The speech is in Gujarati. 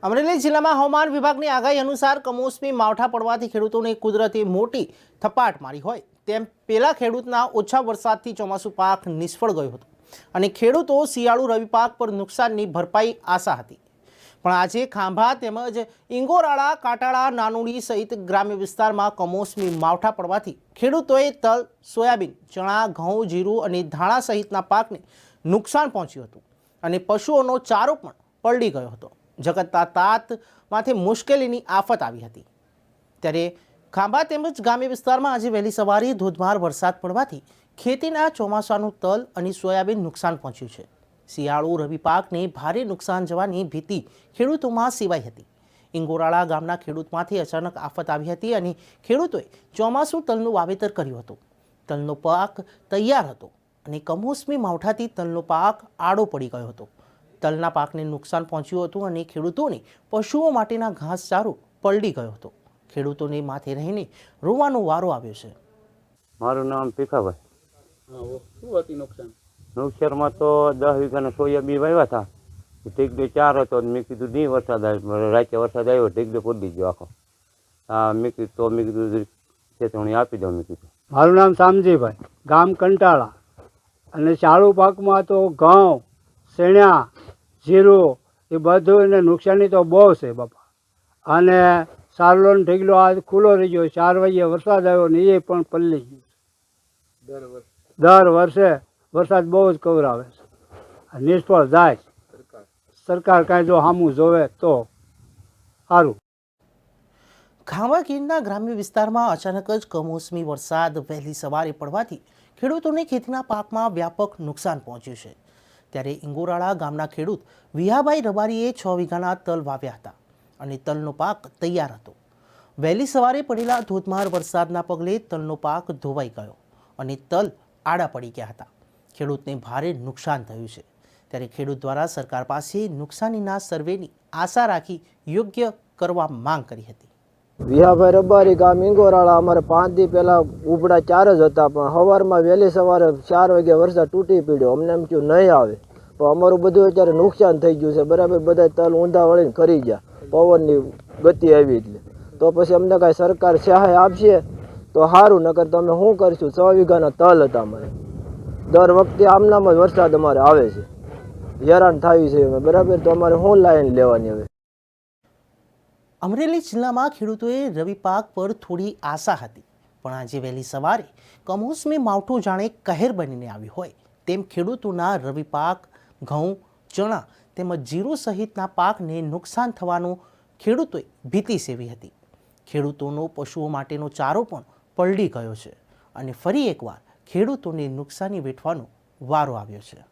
અમરેલી જિલ્લામાં હવામાન વિભાગની આગાહી અનુસાર કમોસમી માવઠા પડવાથી ખેડૂતોને કુદરતી મોટી થપાટ મારી હોય તેમ પેલા ખેડૂતના ઓછા વરસાદથી ચોમાસું પાક નિષ્ફળ ગયો હતો અને ખેડૂતો શિયાળુ રવિ પાક પર નુકસાનની ભરપાઈ આશા હતી. પણ આજે ખાંભા તેમજ ઇંગોરાળા, કાટાળા, નાનુડી સહિત ગ્રામ્ય વિસ્તારમાં કમોસમી માવઠા પડવાથી ખેડૂતોએ તલ, સોયાબીન, ચણા, ઘઉં, જીરું અને ધાણા સહિતના પાકને નુકસાન પહોંચ્યું હતું અને પશુઓનો ચારો પણ પલળી ગયો હતો. જગતના તાત માથે મુશ્કેલીની આફત આવી હતી. ત્યારે ખાંભા તેમજ ગ્રામ્ય વિસ્તારમાં આજે વહેલી સવારે ધોધમાર વરસાદ પડવાથી ખેતીના ચોમાસાનું તલ અને સોયાબીન નુકસાન પહોંચ્યું છે. શિયાળુ રવિ પાકને ભારે નુકસાન જવાની ભીતિ ખેડૂતોમાં સેવાઈ હતી. ઇંગોરાળા ગામના ખેડૂતમાંથી અચાનક આફત આવી હતી અને ખેડૂતોએ ચોમાસું તલનું વાવેતર કર્યું હતું. તલનો પાક તૈયાર હતો અને કમોસમી માવઠાથી તલનો પાક આડો પડી ગયો હતો. તલના પાકને નુકસાન પહોંચ્યું હતું અને ખેડૂતોને પશુઓ માટેના ઘાસચારો પલળી ગયો હતો. ખેડૂતોને માથે રહીને રોવાનો વારો આવ્યો છે. મારું નામ ભીખાભાઈ. શું હતી નુકસાનમાં તો 10 વીઘાના સોયાબીન વાવ્યા હતા. ટીકડે 4 હતો. મેં કીધું નહીં વરસાદ આવ્યો, રાતે વરસાદ આવ્યો, ટીકડે પડી ગયો આખો. મેં કીધું ચેતવણી આપી દઉં. મેં કીધું મારું નામ શામજીભાઈ, ગામ કંટાળા. અને ચાલુ પાકમાં તો ઘઉં, શેણા, જીરું એ બધું એને નુકસાની તો બહુ છે બાપા. અને સારલો ને ઢીગલો આ ખુલ્લો રહી ગયો. 4 વાગ્યે વરસાદ આવ્યો ને એ પણ પલળી ગયું. દર વર્ષે વરસાદ બહુ જ કવરાવે છે. નિષ્ફળ જાય. સરકાર કાંઈ જો સામું જોવે તો સારું. ખાંભા ગીરના ગ્રામ્ય વિસ્તારમાં અચાનક જ કમોસમી વરસાદ વહેલી સવારે પડવાથી ખેડૂતોને ખેતીના પાકમાં વ્યાપક નુકસાન પહોંચ્યું છે. ત્યારે ઇંગોરાળા ગામના ખેડૂત વિહાભાઈ રબારીએ 6 વીઘાના તલ વાવ્યા હતા અને તલનો પાક તૈયાર હતો. વહેલી સવારે પડેલા ધોધમાર વરસાદના પગલે તલનો પાક ધોવાઈ ગયો અને તલ આડા પડી ગયા હતા. ખેડૂતને ભારે નુકસાન થયું છે. ત્યારે ખેડૂત દ્વારા સરકાર પાસે નુકસાનીના સર્વેની આશા રાખી યોગ્ય કરવા માંગ કરી હતી. વિહાભાઈ રબારી, ગામ ઇંગોરાળા. અમારે 5 દી પહેલાં ઉભડા 4 જ હતા, પણ સવારમાં વહેલી સવારે 4 વાગે વરસાદ તૂટી પડ્યો. અમને એમ થયું નહીં આવે, પણ અમારું બધું અત્યારે નુકસાન થઈ ગયું છે. બરાબર બધા તલ ઊંધા વળીને ખરી ગયા, પવનની ગતિ આવી એટલે. તો પછી અમને કાંઈ સરકાર સહાય આપશે તો સારું, નકર તો અમે શું કરીશું? 6 વીઘાના તલ હતા અમારે. દર વખતે આમનામ જ વરસાદ અમારે આવે છે. હેરાન થયું છે અમે. બરાબર, તો અમારે શું લાઈન લેવાની હવે? અમરેલી જિલ્લામાં ખેડૂતોએ રવિ પાક પર થોડી આશા હતી, પણ આજે વહેલી સવારે કમોસમી માવઠું જાણે કહેર બનીને આવ્યું હોય તેમ ખેડૂતોના રવિ પાક, ઘઉં, ચણા તેમજ જીરું સહિતના પાકને નુકસાન થવાનું ખેડૂતોએ ભીતિ સેવી હતી. ખેડૂતોનો પશુઓ માટેનો ચારો પણ પલળી ગયો છે અને ફરી એકવાર ખેડૂતોને નુકસાની વેઠવાનો વારો આવ્યો છે.